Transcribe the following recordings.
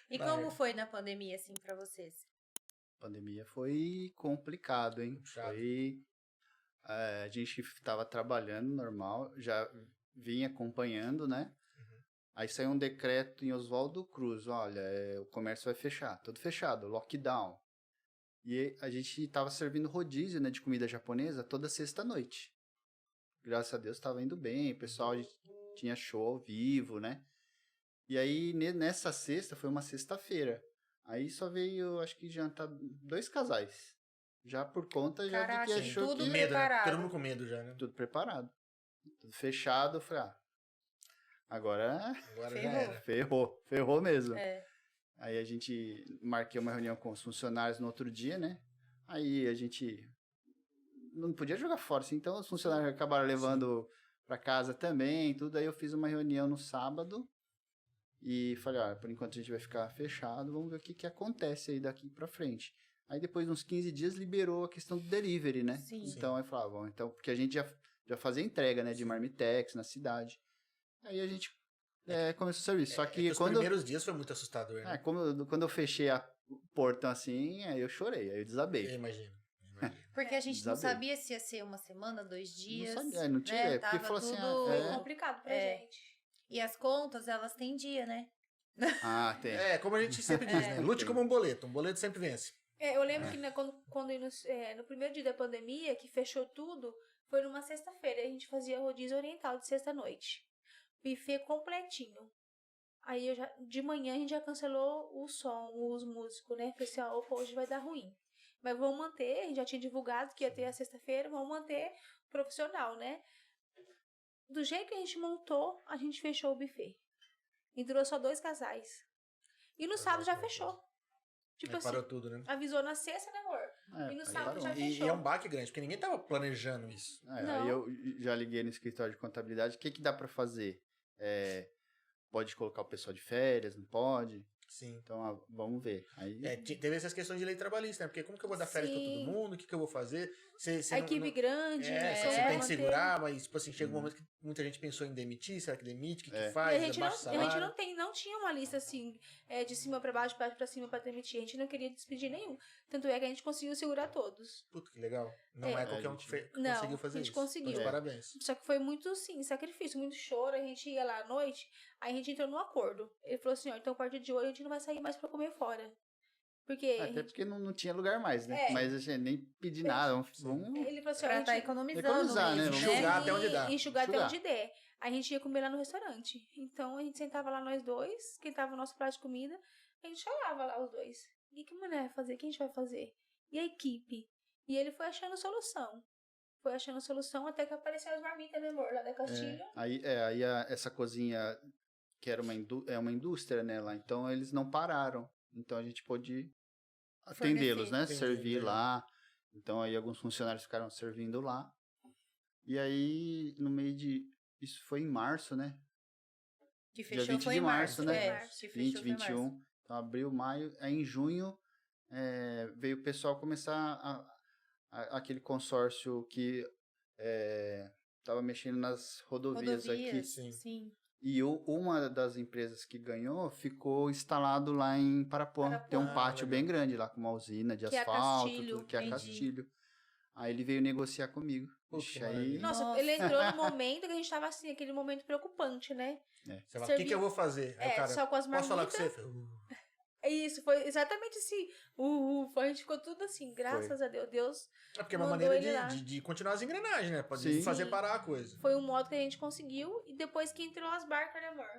E como foi na pandemia, assim, pra vocês? A pandemia foi complicado, hein? Chato. A gente estava trabalhando normal, já vinha acompanhando, né? Aí saiu um decreto em Oswaldo Cruz, olha, o comércio vai fechar, tudo fechado, lockdown. E a gente estava servindo rodízio, né, de comida japonesa toda sexta-noite. Graças a Deus estava indo bem, o pessoal a gente tinha show ao vivo, né? E aí nessa sexta, foi uma sexta-feira, aí só veio, acho que jantar 2 casais. Já por conta já de que achou tudo que... Medo, né? preparado. Todo mundo com medo já, né? Tudo preparado. Tudo fechado, eu falei, agora Já era. ferrou mesmo. É. Aí a gente marquei uma reunião com os funcionários no outro dia, né? Aí a gente não podia jogar fora, assim, então os funcionários acabaram levando para casa também, tudo. Aí eu fiz uma reunião no sábado e falei, por enquanto a gente vai ficar fechado, vamos ver o que acontece aí daqui para frente. Aí depois de uns 15 dias liberou a questão do delivery, né? Sim. Então aí falava, então, porque a gente já fazia entrega, né, de marmitex na cidade. Aí a gente começou o serviço. Só que os primeiros dias foi muito assustador, né? quando eu fechei o portão assim, aí eu chorei, aí eu desabei. Eu imagino. Porque a gente não sabia se ia ser uma semana, 2 dias. Não sabia, não tinha ideia. Porque Tava falou tudo... assim, complicado pra gente. E as contas, elas têm dia, né? tem. Como a gente sempre diz, né? Lute como um boleto sempre vence. Eu lembro que quando no primeiro dia da pandemia, que fechou tudo, foi numa sexta-feira. A gente fazia rodízio oriental de sexta-noite. Buffet completinho. Aí de manhã a gente já cancelou o som, os músicos, né? Falei assim, hoje vai dar ruim. Mas vamos manter, a gente já tinha divulgado que ia ter a sexta-feira, vamos manter profissional, né? Do jeito que a gente montou, a gente fechou o buffet. Entrou só 2 casais. E no sábado já fechou. Tipo assim, parou tudo, né? avisou na sexta, né, amor? E no sábado já E fechou. é um baque grande, porque ninguém tava planejando isso. Aí eu já liguei no escritório de contabilidade, o que dá pra fazer? Pode colocar o pessoal de férias, não pode? Sim. Então, vamos ver. Aí... teve essas questões de lei trabalhista, né? Porque como que eu vou dar férias pra todo mundo? O que eu vou fazer? A equipe grande, né? Você tem que segurar, mas, tipo assim, chega um momento que muita gente pensou em demitir, será que demite? O que faz? E a gente não tinha uma lista, assim, de cima pra baixo, baixo pra cima pra demitir. A gente não queria despedir nenhum. Tanto é que a gente conseguiu segurar todos. Puta, que legal. Não é qualquer um que conseguiu fazer isso. A gente conseguiu. Mas parabéns. Só que foi muito, sim, sacrifício, muito choro. A gente ia lá à noite, aí a gente entrou num acordo. Ele falou assim, então a partir de hoje a gente não vai sair mais pra comer fora. Porque porque não tinha lugar mais, né? Mas a gente nem pedi nada. Vamos... Ele falou assim, pra estar economizando economizar, né? Enxugar até onde dá. Enxugar até onde der. A gente ia comer lá no restaurante. Então a gente sentava lá nós dois, esquentava o nosso prato de comida, a gente chorava lá os dois. E que mulher vai fazer? O que a gente vai fazer? E a equipe? E ele foi achando solução. Foi achando solução até que apareceu as marmitas, né, amor? Lá da Castilho. Aí essa cozinha, que era uma indústria, né, lá. Então eles não pararam. Então a gente pôde atendê-los, né? Servir lá. Então aí alguns funcionários ficaram servindo lá. E aí, no meio de... Isso foi em março, né? Que fechou dia 20 foi de em março, né? 20, 21. Então, abril, maio. Aí em junho, veio o pessoal começar aquele consórcio que estava mexendo nas rodovias aqui. Sim. E uma das empresas que ganhou ficou instalado lá em Parapuã. Tem um pátio bem grande lá, com uma usina de asfalto, tudo, que é a Castilho. Aí ele veio negociar comigo. Nossa, ele entrou no momento que a gente tava assim, aquele momento preocupante, né? Você fala, o que eu vou fazer? Aí, cara, só com as marmitas. Posso falar com você? Isso, foi exatamente assim. A gente ficou tudo assim, graças a Deus. Deus porque é uma maneira de continuar as engrenagens, né? Pode fazer parar a coisa. Foi um modo que a gente conseguiu. E depois que entrou as barcas, né, amor?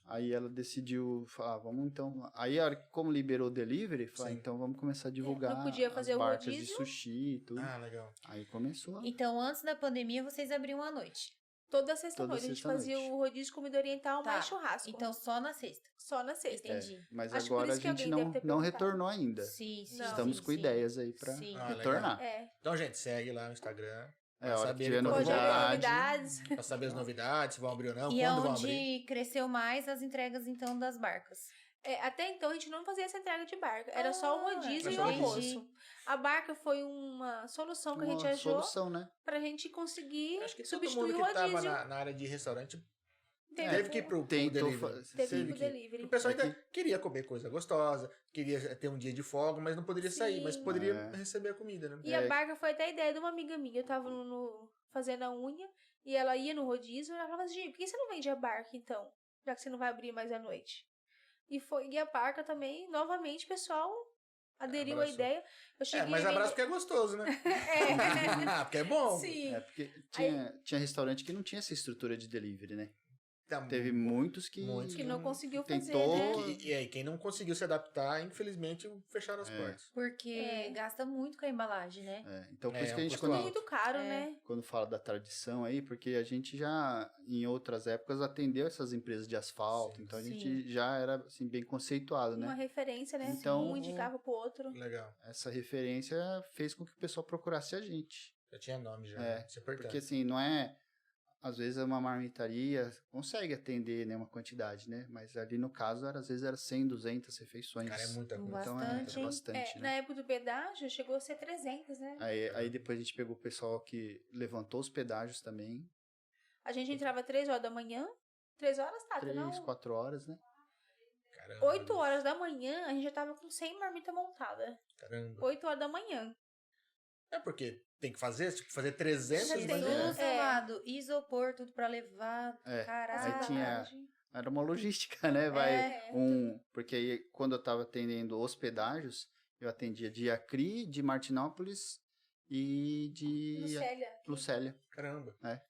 Aí ela decidiu falar, vamos então... Aí, como liberou o delivery, falou, então vamos começar a divulgar não podia fazer as o barcas rodízio. de sushi e tudo. Legal. Aí começou. Então, antes da pandemia, vocês abriam à noite? Toda sexta-noite. A gente fazia o rodízio de comida oriental mais churrasco. Então, só na sexta? Só na sexta. Entendi. Mas acho agora a gente não retornou ainda. Sim. Estamos com ideias aí pra retornar. Então, gente, segue lá no Instagram. Pra saber tiver novidades. Pra saber as novidades, se vão abrir ou não, e quando vão abrir. E onde cresceu mais as entregas, então, das barcas? Até então, a gente não fazia essa entrega de barca. Era só o rodízio e o almoço. A barca foi uma solução que a gente achou né? pra gente conseguir acho que substituir todo mundo o rodízio. Que tava na área de restaurante Teve que ir pro tentou delivery. Teve que ir Teve pro que ir. delivery. O pessoal É ainda queria comer coisa gostosa, queria ter um dia de folga, mas não poderia sair, mas Sim. poderia receber a comida, né? E a barca foi até a ideia de uma amiga minha. Eu tava fazendo a unha e ela ia no rodízio e ela falava assim, por que você não vende a barca então? Já que você não vai abrir mais à noite. E a barca também, novamente, o pessoal aderiu à Abraçou. ideia. Eu cheguei Mas a abraço vender... porque é gostoso, né? É. Ah, porque é bom. Sim. Porque tinha restaurante que não tinha essa estrutura de delivery, né? Tá Teve muitos que... Que não conseguiu fazer, tentou- né? E aí, quem não conseguiu se adaptar, infelizmente, fecharam as portas. Porque gasta muito com a embalagem, né? Então, por É, isso que a um gente, custo Tudo alto. muito caro, É. né? quando fala da tradição aí, porque a gente já, em outras épocas, atendeu essas empresas de asfalto, então a gente já era, assim, bem conceituado, Uma né? referência, né? Então- Um indicava pro outro. Legal. Essa referência fez com que o pessoal procurasse a gente. Já tinha nome já. É, né? Isso é importante. Porque, assim, não é... Às vezes uma marmitaria consegue atender, né, uma quantidade, né? Mas ali no caso, às vezes era 100, 200 refeições. Cara, é muita coisa. Então Bastante, é hein? bastante, Na né? época do pedágio, chegou a ser 300, né? Aí depois a gente pegou o pessoal que levantou os pedágios também. A gente entrava 3 horas da manhã. 3 horas, tá? 3, 4 horas, né? Caramba. 8 horas da manhã, a gente já tava com 100 marmita montada. Caramba. 8 horas da manhã. É porque tem que fazer, tipo, fazer 300 Você tem imagina. Jesus amado, isopor, tudo pra levar, caralho. Aí tinha... Era uma logística, né? Porque aí, quando eu tava atendendo os pedágios, eu atendia de Acri, de Martinópolis e de Lucélia. Lucélia. Caramba. É.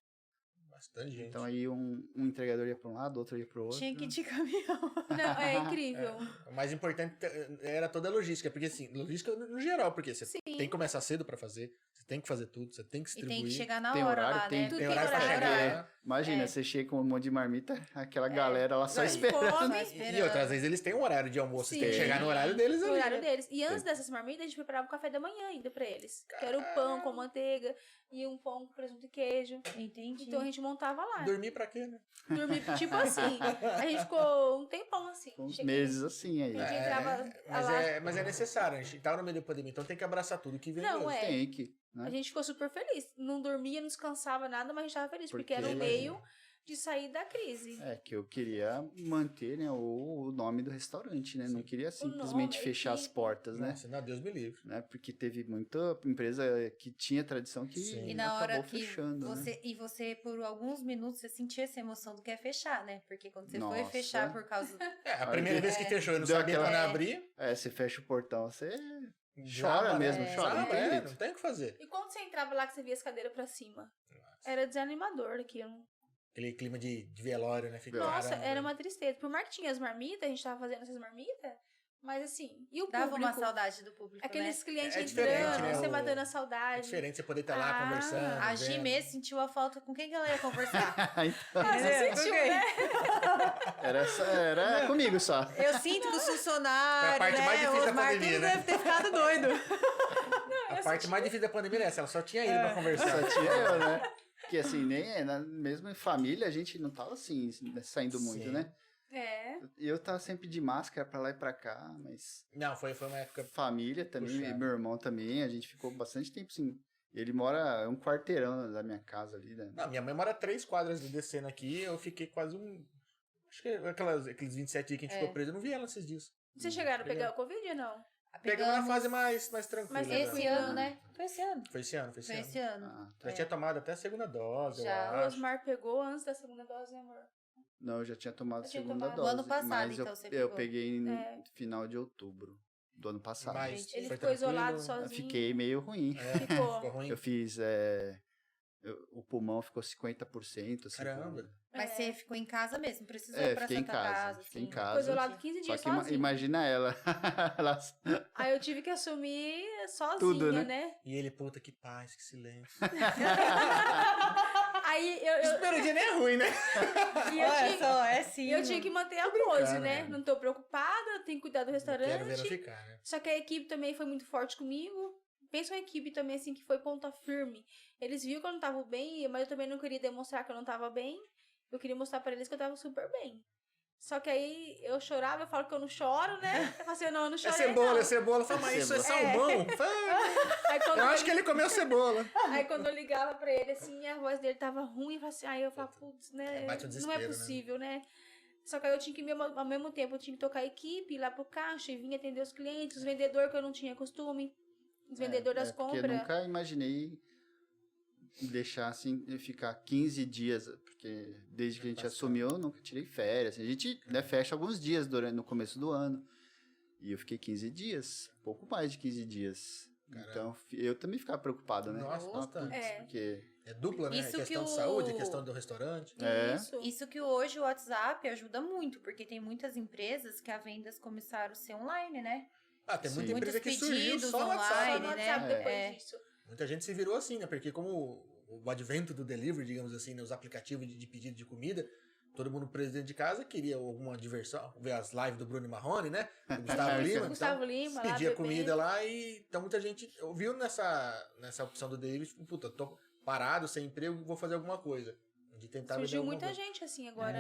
Bastante gente. Então aí um entregador ia para um lado, outro ia para o outro. Tinha que ir de caminhão. Não, é incrível. O mais importante era toda a logística, porque assim, logística no geral, porque você tem que começar cedo pra fazer, você tem que fazer tudo, você tem que E distribuir. tem que chegar na Tem hora horário, lá, tem- né? Tudo tem tem horário pra horário. chegar. Imagina, você chega com um monte de marmita, aquela galera lá só Não, e esperando. come, E outras vezes eles têm um horário de almoço, você tem que Sim. chegar no horário deles No ali. horário né? deles. E antes dessas marmitas, a gente preparava o café da manhã ainda pra eles. Que era o pão com manteiga e um pão com presunto e queijo. Entendi. Então a gente montava lá. Dormir pra quê, né? Dormir, tipo assim. A gente ficou um tempão assim. Uns Cheguei- meses assim aí. A gente entrava Mas é necessário, a gente tava no meio da pandemia, então tem que abraçar tudo que vem Não, mesmo. é. Tem que, A né? gente ficou super feliz. Não dormia, não descansava nada, mas a gente tava feliz. Porque Porque- era o meio de sair da crise. É que eu queria manter, né, o nome do restaurante, né? Não queria simplesmente nome, a fechar as equipe. portas, né? Nossa, não, Deus me livre. Né? Porque teve muita empresa que tinha tradição que Sim. E na hora acabou que fechando, né? você, por alguns minutos, você sentia essa emoção do que é fechar, né? Porque quando você foi Nossa. fechar por causa... A primeira vez que fechou, eu não Deu sabia aquela- quando abrir. Você fecha o portão, você já chora vai, mesmo, né? chora, não tem jeito. Não tem o que fazer. E quando você entrava lá que você via as cadeiras pra cima? Era desanimador aquilo. Aquele clima de velório, né? Fica, Nossa, caramba. era uma tristeza. Por mais que tinha as marmitas, a gente tava fazendo essas marmitas, mas assim, e o Dava público? uma saudade do público, Aqueles né? clientes É diferente, entrando, né? você O- matando a É saudade. diferente você poder estar lá Ah, conversando. A vendo. Gimê sentiu a falta com quem que ela ia conversar. Então, Ah, você Entendeu? sentiu, Com quem? né? era comigo só. Eu sinto que os funcionários, Foi a parte mais difícil os da Marquinhos pandemia, né? deve ter ficado doido. A parte mais difícil da pandemia é essa, ela só tinha ele pra conversar. Só tinha eu, né? Porque assim, mesmo em família, a gente não tava assim, saindo muito, Sim. né? É. Eu tava sempre de máscara pra lá e pra cá, mas Não, foi uma época. família também, Puxado. meu irmão também, a gente ficou bastante tempo assim. Ele mora um quarteirão da minha casa ali, né? Não, minha mãe mora 3 quadras descendo aqui, eu fiquei quase um. Acho que aqueles 27 dias que a gente ficou preso, eu não vi ela esses dias. Vocês chegaram a pegar o Covid ou não? Pegamos na fase mais tranquila. Mas né? Esse ano, né? Foi esse ano. Foi esse ano, foi esse Foi ano. esse ano. Ah, Já tá. tinha tomado até a segunda dose, Já. eu O acho. Osmar pegou antes da segunda dose, né, amor? Não, eu já tinha tomado a Eu tinha segunda tomado. dose. No ano passado, mas então, você eu pegou. peguei no É. final de outubro do ano passado. Mas Ele foi ficou isolado tranquilo? Eu sozinho. fiquei meio ruim. É, Ficou. ficou ruim. Eu fiz. O pulmão ficou 50%. Assim, Caramba. Mas É. você ficou em casa mesmo, precisou É, ir pra fiquei em Santa casa. Casa. Fiquei em assim. casa. Ficou isolado 15 Só dias que sozinho. imagina ela. Aí eu tive que assumir sozinha, Tudo, né? né? E ele, puta, que paz, que silêncio. Aí eu, Esse primeiro dia nem é ruim, né? e eu Olha tinha, só, é sim. eu tinha que manter a pose, né? né? Não tô preocupada, tenho que cuidar do Quero ver não restaurante. ficar, né? Só que a equipe também foi muito forte comigo. Pensa uma equipe também, assim, que foi ponta firme. Eles viram que eu não tava bem, mas eu também não queria demonstrar que eu não tava bem. Eu queria mostrar pra eles que eu tava super bem. Só que aí eu chorava, eu falo que eu não choro, né? Eu falo assim, não, eu não É chorei, cebola, não. é cebola. Fala, mas isso é salmão. Aí quando Eu acho que ele comeu cebola. Aí quando eu ligava pra ele, assim, a voz dele tava ruim, aí eu falava, putz, né? Bate um Não é desespero, possível, né? Só que aí eu tinha que, ao mesmo tempo, eu tinha que tocar a equipe, ir lá pro caixa e vir atender os clientes, os vendedores que eu não tinha costume, os vendedores das Porque compras. nunca imaginei deixar assim, ficar 15 dias, porque desde que a gente assumiu, eu nunca tirei férias. A gente, né, fecha alguns dias no começo do ano. E eu fiquei 15 dias, pouco mais de 15 dias. Caramba. Então, eu também ficava preocupado, né? Nossa, bastante. Porque... É dupla, né? Isso Questão que de o- saúde, questão do restaurante. É. Isso que hoje o WhatsApp ajuda muito, porque tem muitas empresas que as vendas começaram a ser online, né? Ah, tem muita Sim. empresa Muitos que surgiu pedidos só no online, WhatsApp. Só no né? WhatsApp depois É. disso. Muita gente se virou assim, né? Porque como o advento do delivery, digamos assim, né? Os aplicativos de pedido de comida, todo mundo preso dentro de casa queria alguma diversão. Ver as lives do Bruno Marrone, né? Do Gustavo Lima. Gustavo Lima, lá, pedia bebê. comida lá e... Então muita gente ouviu nessa opção do delivery, tipo, puta, tô parado, sem emprego, vou fazer alguma coisa. De tentar vender Surgiu alguma muita coisa. gente assim agora,